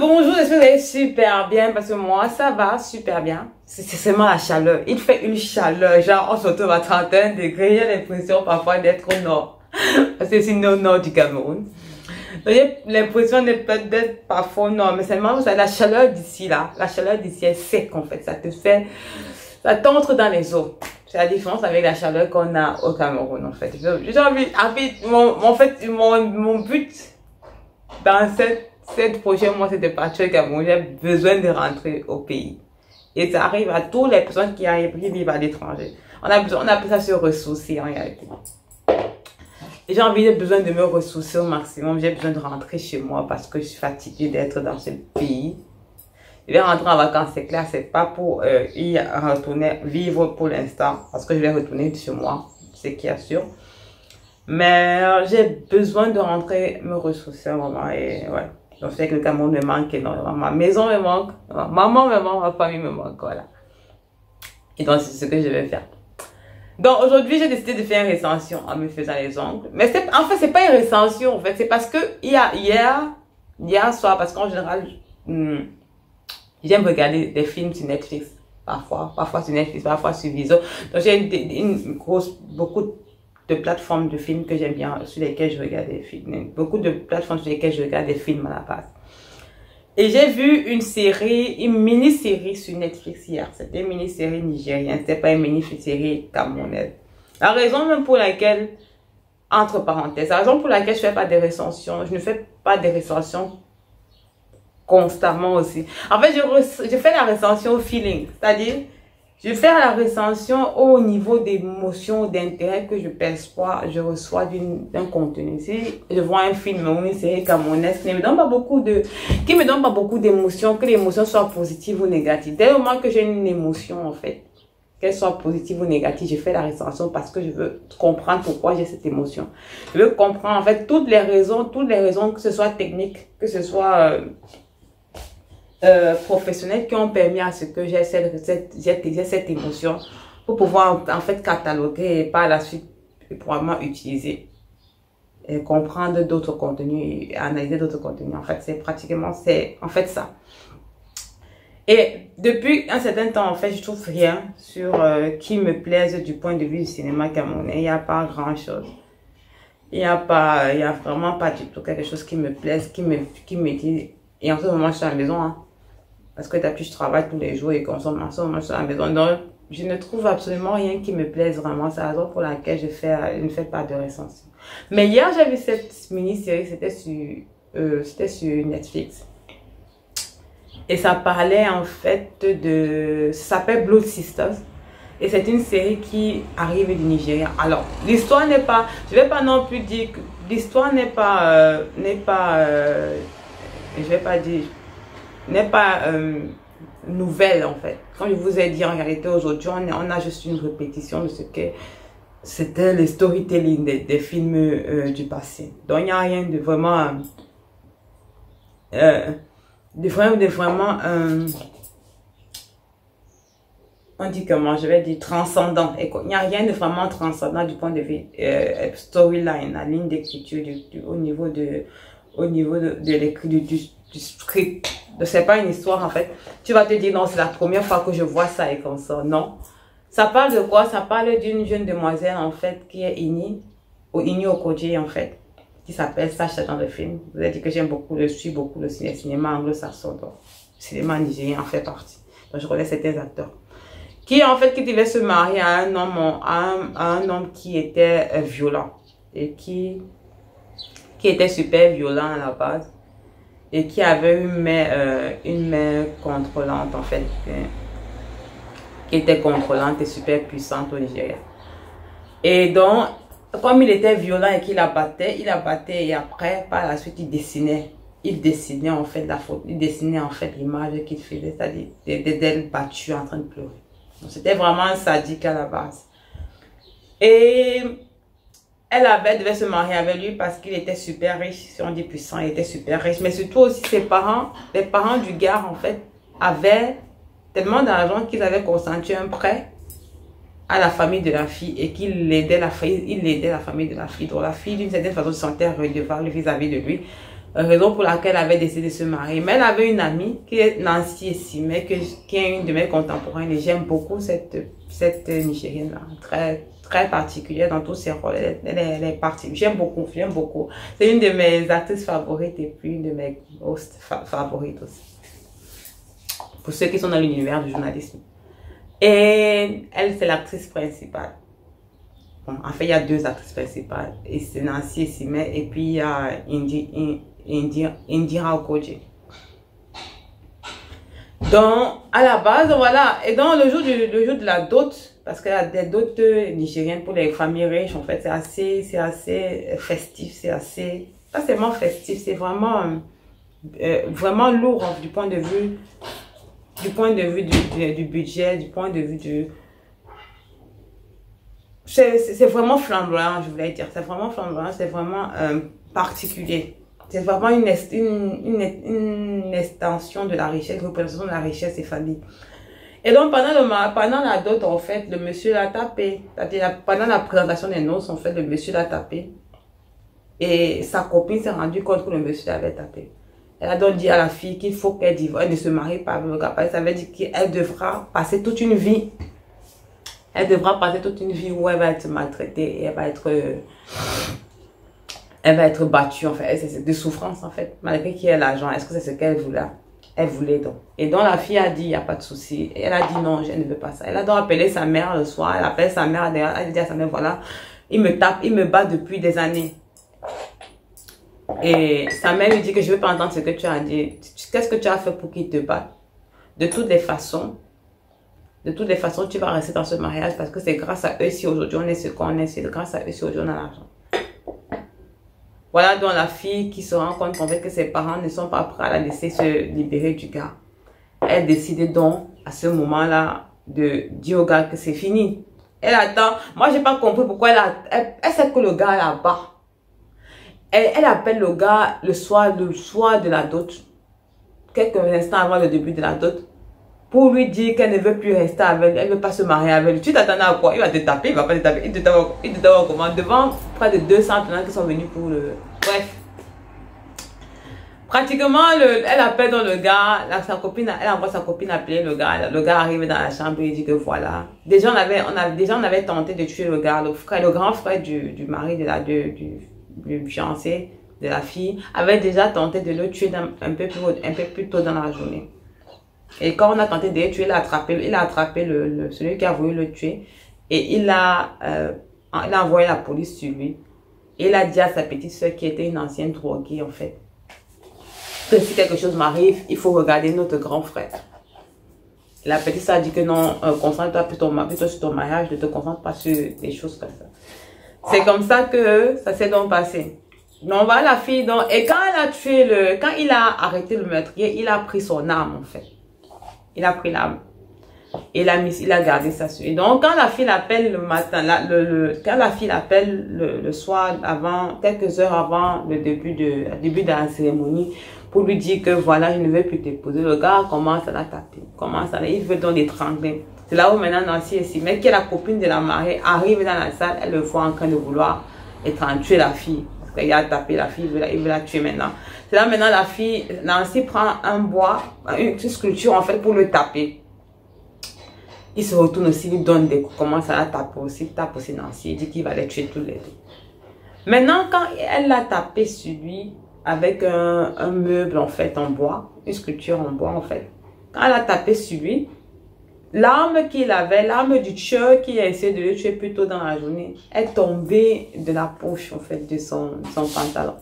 bonjour, j'espère que vous allez super bien parce que moi ça va super bien. C'est seulement la chaleur. Il fait une chaleur, genre on se retrouve à 31 degrés. J'ai l'impression parfois d'être au nord. Parce que c'est au nord du Cameroun. Donc j'ai l'impression d'être parfois au nord. Mais seulement la chaleur d'ici là. La chaleur d'ici est sec en fait. Ça t'entre dans les os. C'est la différence avec la chaleur qu'on a au Cameroun en fait. J'ai envie, mon but dans cette prochaine mois, c'est de partir au Cameroun. J'ai besoin de rentrer au pays. Et ça arrive à toutes les personnes qui vivent à l'étranger. On appelle ça se ressourcer en réalité. Et j'ai besoin de me ressourcer au maximum. J'ai besoin de rentrer chez moi parce que je suis fatiguée d'être dans ce pays. Je vais rentrer en vacances, c'est clair, c'est pas pour y retourner vivre pour l'instant. Parce que je vais retourner chez moi, c'est qui est sûr. Mais j'ai besoin de rentrer, me ressourcer vraiment et ouais. Donc, c'est que le Cameroun me manque énormément. Ma maison me manque, ma maman me manque, ma famille me manque, voilà. Et donc, c'est ce que je vais faire. Donc, aujourd'hui, j'ai décidé de faire une recension en me faisant les ongles. Mais en fait, c'est pas une recension, en fait. C'est parce que hier soir, parce qu'en général, j'aime regarder des films sur Netflix. Parfois sur Netflix, parfois sur Viso. Donc, j'ai beaucoup de plateformes de films que j'aime bien, sur lesquelles je regarde des films. Beaucoup de plateformes sur lesquelles je regarde des films à la base. Et j'ai vu une mini-série sur Netflix hier. C'était une mini-série nigérienne, c'était pas une mini-série camerounaise. La raison même pour laquelle, entre parenthèses, la raison pour laquelle je fais pas des recensions, je ne fais pas des recensions constamment aussi. En fait, je fais la recension au feeling, c'est-à-dire, je fais la recension au niveau d'émotion, d'intérêt que je perçois, je reçois d'un contenu. Si je vois un film ou une série camerounaise qui me donne pas beaucoup d'émotions, que l'émotion soit positive ou négative. Dès le moment que j'ai une émotion, en fait, qu'elle soit positive ou négative, je fais la recension parce que je veux comprendre pourquoi j'ai cette émotion. Je veux comprendre, en fait, toutes les raisons, que ce soit technique, que ce soit professionnels qui ont permis à ce que j'ai cette émotion pour pouvoir en fait cataloguer et par la suite probablement utiliser et comprendre d'autres contenus et analyser d'autres contenus. En fait, c'est en fait ça. Et depuis un certain temps, en fait, je trouve rien sur qui me plaise du point de vue du cinéma camerounais. Il n'y a pas grand chose. Il y a vraiment pas du tout quelque chose qui me plaise, qui me dit. Et en ce moment, je suis à la maison, hein. Parce que depuis, je travaille tous les jours et consomme en ce moment, je suis à la maison. Donc, je ne trouve absolument rien qui me plaise vraiment. C'est la raison pour laquelle je ne fais pas de recension. Mais hier, j'ai vu cette mini-série, c'était sur Netflix. Et ça parlait en fait ça s'appelle Blood Sisters. Et c'est une série qui arrive du Nigeria. Alors, l'histoire n'est pas, je vais pas non plus dire que l'histoire n'est pas nouvelle en fait. Comme je vous ai dit, en réalité aujourd'hui on a juste une répétition de ce que c'était le storytelling des films du passé. Donc il n'y a rien de vraiment on dit comment, je vais dire transcendant. Il n'y a rien de vraiment transcendant du point de vue storyline, la ligne d'écriture au niveau de l'écriture du script. C'est pas une histoire en fait. Tu vas te dire non, c'est la première fois que je vois ça et comme ça. Non. Ça parle de quoi? Ça parle d'une jeune demoiselle en fait qui est Ini Okoji en fait, qui s'appelle Sacha dans le film. Vous avez dit que je suis beaucoup le cinéma anglo-saxon, donc le cinéma nigérien en fait partie. Donc je connais certains acteurs. Qui en fait qui devait se marier à un homme qui était violent et qui était super violent à la base. Et qui avait une mère contrôlante en fait, qui était contrôlante et super puissante au Nigeria. Et donc, comme il était violent et qu'il la battait et après, par la suite, il dessinait en fait l'image qu'il faisait, c'est-à-dire d'elle battue en train de pleurer. Donc, c'était vraiment un sadique à la base. Et elle devait se marier avec lui parce qu'il était super riche. Si on dit puissant, il était super riche. Mais surtout aussi ses parents, les parents du gars en fait, avaient tellement d'argent qu'ils avaient consenti un prêt à la famille de la fille et qu'il aidait la famille de la fille. Donc la fille d'une certaine façon se sentait redevable vis-à-vis de lui raison pour laquelle elle avait décidé de se marier. Mais elle avait une amie qui est Nancy Esime, qui est une de mes contemporaines, et j'aime beaucoup cette Nigérienne-là, très particulière dans tous ses rôles. Elle est partie. J'aime beaucoup. C'est une de mes actrices favorites et puis une de mes hosts favorites aussi. Pour ceux qui sont dans l'univers du journalisme. Et elle, c'est l'actrice principale. Bon, en fait, il y a deux actrices principales. Et c'est Nancy Esime et puis il y a Indira Okoje. Donc, à la base, voilà. Et donc, le jour de la dot, parce qu'il y a des dots nigériennes pour les familles riches, en fait, c'est assez festif, c'est assez, pas seulement festif, c'est vraiment, vraiment lourd hein, du point de vue du budget, du point de vue du... C'est vraiment flamboyant, je voulais dire. C'est vraiment flamboyant, c'est vraiment particulier. C'est vraiment une extension de la richesse, une représentation de la richesse des familles. Et donc, pendant la dot, en fait, le monsieur l'a tapé. Pendant la présentation des noces, en fait, le monsieur l'a tapé. Et sa copine s'est rendue compte que le monsieur l'avait tapé. Elle a donc dit à la fille qu'il faut qu'elle divorce, elle ne se marie pas avec le gars. Ça veut dire qu'elle devra passer toute une vie. Elle devra passer toute une vie où elle va être maltraitée et elle va être battue, en fait. C'est de souffrance, en fait. Malgré qu'il y ait l'argent, est-ce que c'est ce qu'elle voulait? Elle voulait donc. Et donc la fille a dit, il n'y a pas de souci. Et elle a dit, non, je ne veux pas ça. Elle a donc appelé sa mère le soir. Elle appelle sa mère, elle a dit à sa mère, voilà, il me tape, il me bat depuis des années. Et sa mère lui dit que je ne veux pas entendre ce que tu as dit. Qu'est-ce que tu as fait pour qu'il te batte? De toutes les façons, tu vas rester dans ce mariage parce que c'est grâce à eux si aujourd'hui on est ce qu'on est, c'est grâce à eux si aujourd'hui on a l'argent. Voilà donc la fille qui se rend compte en fait que ses parents ne sont pas prêts à la laisser se libérer du gars. Elle décide donc à ce moment-là de dire au gars que c'est fini. Elle attend. Moi j'ai pas compris pourquoi elle sait que le gars est là-bas. Elle appelle le gars le soir de la dot, quelques instants avant le début de la dot, pour lui dire qu'elle ne veut plus rester avec lui, elle ne veut pas se marier avec lui. Tu t'attendais à quoi? Il va te taper, il va pas te taper. Il te tape comment? Devant près de 200 tenants qui sont venus pour le... Bref. Pratiquement, elle appelle dans le gars, elle envoie sa copine appeler le gars. Le gars arrive dans la chambre et il dit que voilà. Déjà, on avait tenté de tuer le gars, le grand frère du mari du fiancé de la fille avait déjà tenté de le tuer un peu plus tôt dans la journée. Et quand on a tenté de le tuer, il a attrapé celui qui a voulu le tuer et il a envoyé la police sur lui. Et il a dit à sa petite soeur qui était une ancienne droguée en fait, que si quelque chose m'arrive, il faut regarder notre grand frère. La petite soeur a dit que non, concentre-toi plutôt sur ton mariage, ne te concentre pas sur des choses comme ça. C'est comme ça que ça s'est donc passé. Donc voilà la fille donc, et quand il a arrêté le meurtrier, il a pris son arme en fait. Il a pris l'arme. Il a gardé ça sur lui. Donc quand la fille l'appelle le matin, quand la fille l'appelle le soir avant, quelques heures avant le début de la cérémonie, pour lui dire que voilà, je ne veux plus t'épouser, le gars commence à la taper. Il veut donc l'étrangler. C'est là où maintenant Nancy Esime, qui est la copine de la mariée, arrive dans la salle, elle le voit en train de vouloir tuer la fille. Parce qu'il a tapé la fille, il veut la tuer maintenant. C'est là maintenant la fille, Nancy prend un bois, une sculpture en fait pour le taper. Il se retourne aussi, lui donne des coups, commence à la taper aussi, tape aussi Nancy, il dit qu'il va les tuer tous les deux. Maintenant quand elle l'a tapé sur lui avec un meuble en fait en bois, une sculpture en bois en fait, quand elle a tapé sur lui, l'arme qu'il avait, l'arme du tueur qui a essayé de le tuer plus tôt dans la journée, est tombée de la poche en fait de son pantalon.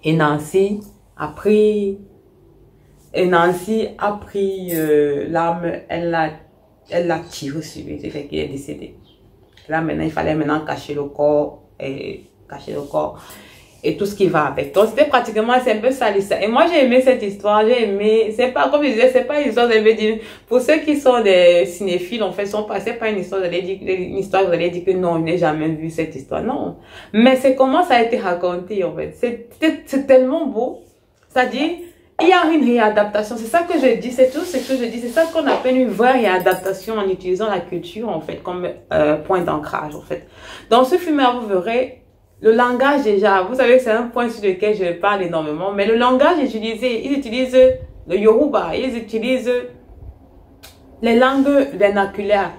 Et Nancy a pris l'arme, elle l'a tiré sur lui, c'est fait qu'il est décédé. Là maintenant, il fallait maintenant cacher le corps et tout ce qui va avec. Donc c'était pratiquement, c'est un peu ça l'histoire. Et moi j'ai aimé cette histoire, c'est pas, comme je disais, c'est pas une histoire, je veux dire, pour ceux qui sont des cinéphiles, en fait, c'est pas une histoire, vous allez dire que non, je n'ai jamais vu cette histoire, non. Mais c'est comment ça a été raconté, en fait. C'est tellement beau. C'est-à-dire, il y a une réadaptation, c'est ça que je dis, c'est tout ce que je dis, c'est ça qu'on appelle une vraie réadaptation en utilisant la culture, en fait, comme point d'ancrage, en fait. Dans ce film, vous verrez, Le langage déjà, vous savez que c'est un point sur lequel je parle énormément, mais le langage utilisé, ils utilisent le Yoruba, ils utilisent les langues vernaculaires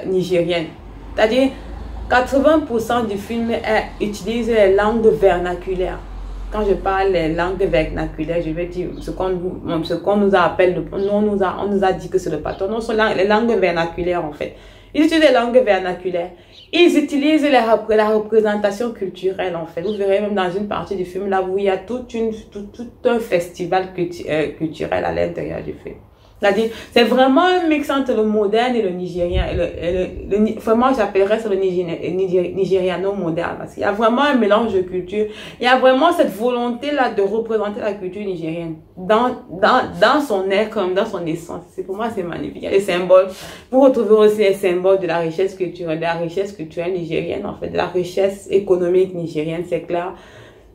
nigériennes. C'est-à-dire, 80% du film utilise les langues vernaculaires. Quand je parle des langues vernaculaires, je vais dire ce qu'on nous appelle, on nous a dit que c'est le patron. Non, ce sont les langues vernaculaires en fait. Ils utilisent les langues vernaculaires. Ils utilisent la représentation culturelle en fait. Vous verrez même dans une partie du film là où il y a tout un festival culturel à l'intérieur du film. C'est-à-dire, c'est vraiment un mix entre le moderne et le nigérien. Vraiment, j'appellerais ça le nigériano moderne. Parce qu'il y a vraiment un mélange de culture. Il y a vraiment cette volonté-là de représenter la culture nigérienne. Dans son air, comme dans son essence. Pour moi, c'est magnifique. Il y a des symboles. Vous retrouvez aussi les symboles de la richesse culturelle nigérienne, en fait. De la richesse économique nigérienne, c'est clair.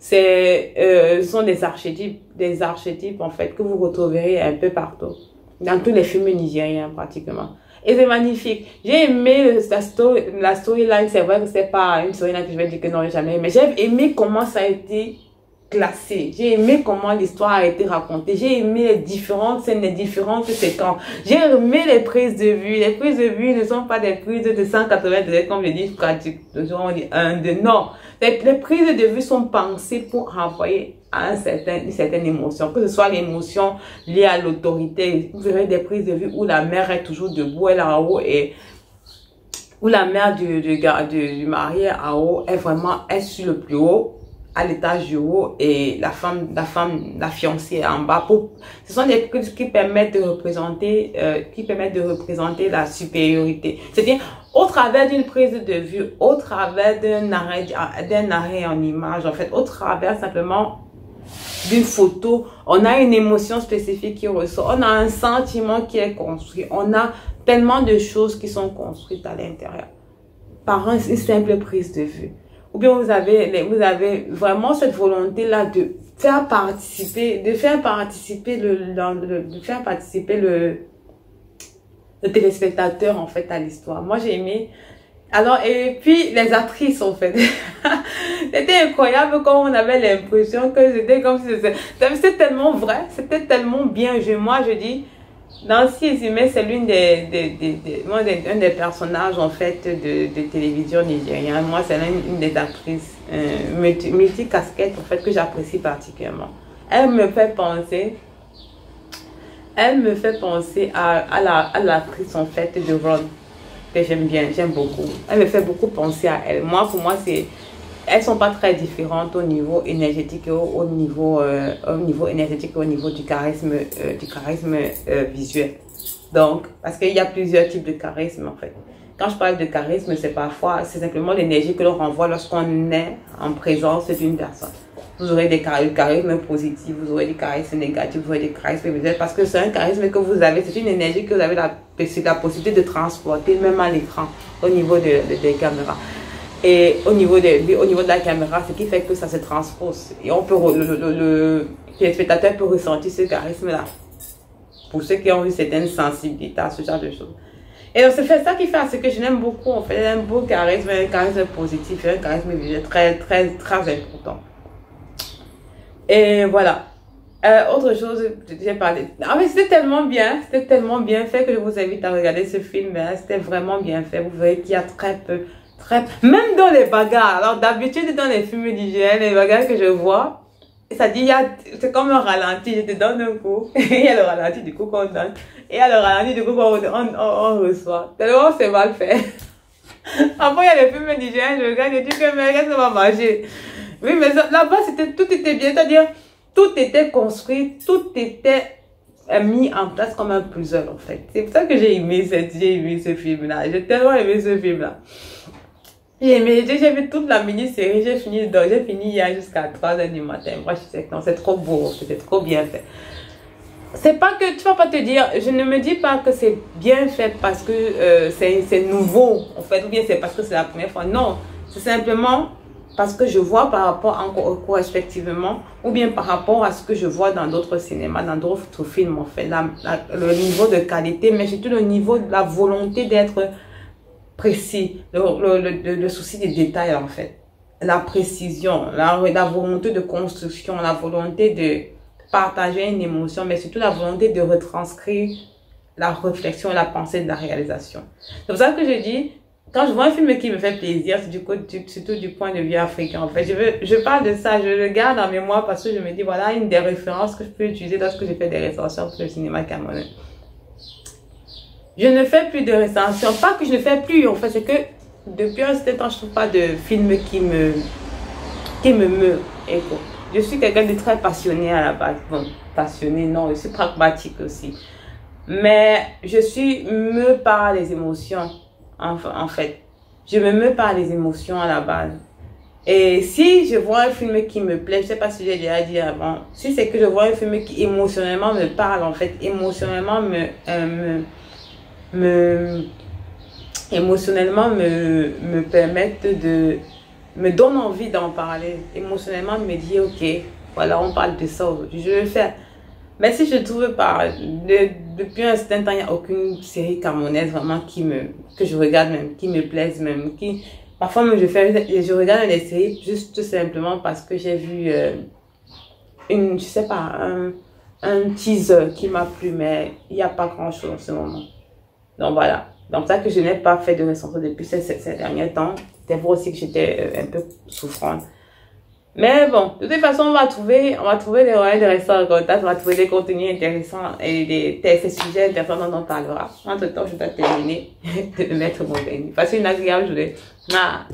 Ce sont des archétypes, en fait, que vous retrouverez un peu partout. Dans tous les films nigériens, pratiquement. Et c'est magnifique. J'ai aimé la storyline. C'est vrai que c'est pas une storyline que je vais dire que non, jamais. Mais j'ai aimé comment ça a été classé. J'ai aimé comment l'histoire a été racontée. J'ai aimé les différentes scènes, les différentes séquences. J'ai aimé les prises de vue. Les prises de vue ne sont pas des prises de 180 degrés, comme je dis, pratique. On dit 1, 2. Non. Les prises de vue sont pensées pour renvoyer à une certaine émotion, que ce soit l'émotion liée à l'autorité. Vous verrez des prises de vue où la mère est toujours debout, elle est en haut, et où la mère du marié en haut est sur le plus haut, à l'étage du haut, et la fiancée en bas. Ce sont des prises qui permettent de représenter, la supériorité. C'est-à-dire, au travers d'une prise de vue, au travers d'un arrêt en image, en fait, au travers simplement d'une photo, on a une émotion spécifique qui ressort, on a un sentiment qui est construit, on a tellement de choses qui sont construites à l'intérieur par une simple prise de vue. Ou bien vous avez vraiment cette volonté-là de faire participer le téléspectateur en fait à l'histoire. Moi j'ai aimé. Alors, et puis, les actrices, en fait. C'était incroyable quand on avait l'impression que c'était comme si c'était tellement vrai, c'était tellement bien joué. Moi, je dis, Nancy Isime, c'est l'une un des personnages, en fait, de télévision nigérienne. Moi, c'est une des actrices multi-casquettes, en fait, que j'apprécie particulièrement. Elle me fait penser à l'actrice, en fait, de Ron, que j'aime beaucoup. Elle me fait beaucoup penser à elle. Pour moi, elles sont pas très différentes au niveau énergétique, au niveau énergétique, au niveau du charisme visuel. Donc, parce qu'il y a plusieurs types de charisme, en fait. Quand je parle de charisme, c'est simplement l'énergie que l'on renvoie lorsqu'on est en présence d'une personne. Vous aurez des charismes positifs, vous aurez des charismes négatifs, vous aurez des charismes visuels, parce que c'est un charisme que vous avez, c'est une énergie que vous avez la possibilité de transporter même à l'écran, au niveau des caméras. Et au niveau de la caméra, ce qui fait que ça se transpose. Et le téléspectateur peut ressentir ce charisme-là. Pour ceux qui ont une certaine sensibilité à ce genre de choses. Et donc, c'est ça qui fait à ce que je l'aime beaucoup. En fait, un beau charisme, un charisme positif, un charisme visuel très, très, très important. Et voilà. Autre chose, j'ai parlé. Ah, mais c'était tellement bien fait que je vous invite à regarder ce film. Hein. C'était vraiment bien fait. Vous verrez qu'il y a même dans les bagarres. Alors, d'habitude, dans les films d'hygiène, les bagarres que je vois, ça dit, c'est comme un ralenti. Je te donne un coup. Il y a le ralenti du coup qu'on donne. Et il y a le ralenti du coup qu'on reçoit. Tellement c'est mal fait. Après, il y a les films d'hygiène, je regarde et je dis que, mais qu'est-ce qu'on va manger? Oui, mais là-bas, tout était bien. C'est-à-dire, tout était construit, tout était mis en place comme un puzzle, en fait. C'est pour ça que j'ai aimé ce film-là. J'ai tellement aimé ce film-là. J'ai vu toute la mini-série, j'ai fini hier jusqu'à 3 h du matin. Moi, je sais que non, c'est trop beau, c'était trop bien fait. C'est pas que, tu vas pas te dire, je ne me dis pas que c'est bien fait parce que c'est nouveau, en fait, ou bien c'est parce que c'est la première fois. Non, c'est simplement parce que je vois par rapport respectivement, ou bien par rapport à ce que je vois dans d'autres cinémas, dans d'autres films, en fait, le niveau de qualité, mais surtout le niveau de la volonté d'être précis, le souci des détails, en fait. la précision, la volonté de construction, la volonté de partager une émotion, mais surtout la volonté de retranscrire la réflexion et la pensée de la réalisation. C'est pour ça que je dis, quand je vois un film qui me fait plaisir, c'est surtout du point de vue africain. En fait, je parle de ça, je le garde en mémoire parce que je me dis, voilà une des références que je peux utiliser lorsque je fais des recensions pour le cinéma camerounais. Je ne fais plus de recensions, pas que je ne fais plus, en fait, c'est que depuis un certain temps, je trouve pas de film qui me meut. Je suis quelqu'un de très passionné à la base. Bon, passionné, non, je suis pragmatique aussi. Mais je suis meut par les émotions, en fait. Je me meus par les émotions à la base. Et si je vois un film qui me plaît, je sais pas si j'ai déjà dit avant, si c'est que je vois un film qui émotionnellement me parle, en fait, émotionnellement me permettent me donne envie d'en parler. Émotionnellement, me dit, ok, voilà, on parle de ça aujourd'hui, je vais le faire. Mais si je trouve pas, depuis un certain temps, il n'y a aucune série camerounaise vraiment que je regarde même, qui me plaise même, parfois même je regarde des séries juste tout simplement parce que j'ai vu je sais pas, un teaser qui m'a plu, mais il n'y a pas grand chose en ce moment. Donc voilà. Donc ça que je n'ai pas fait de recension depuis ces derniers temps. C'était vrai aussi que j'étais un peu souffrante. Mais bon, de toute façon, on va trouver des moyens de rester en contact, on va trouver des contenus intéressants et des sujets intéressants dont on parlera. Entre temps, je dois terminer de mettre mon vernis. Passez une agréable journée. Ah.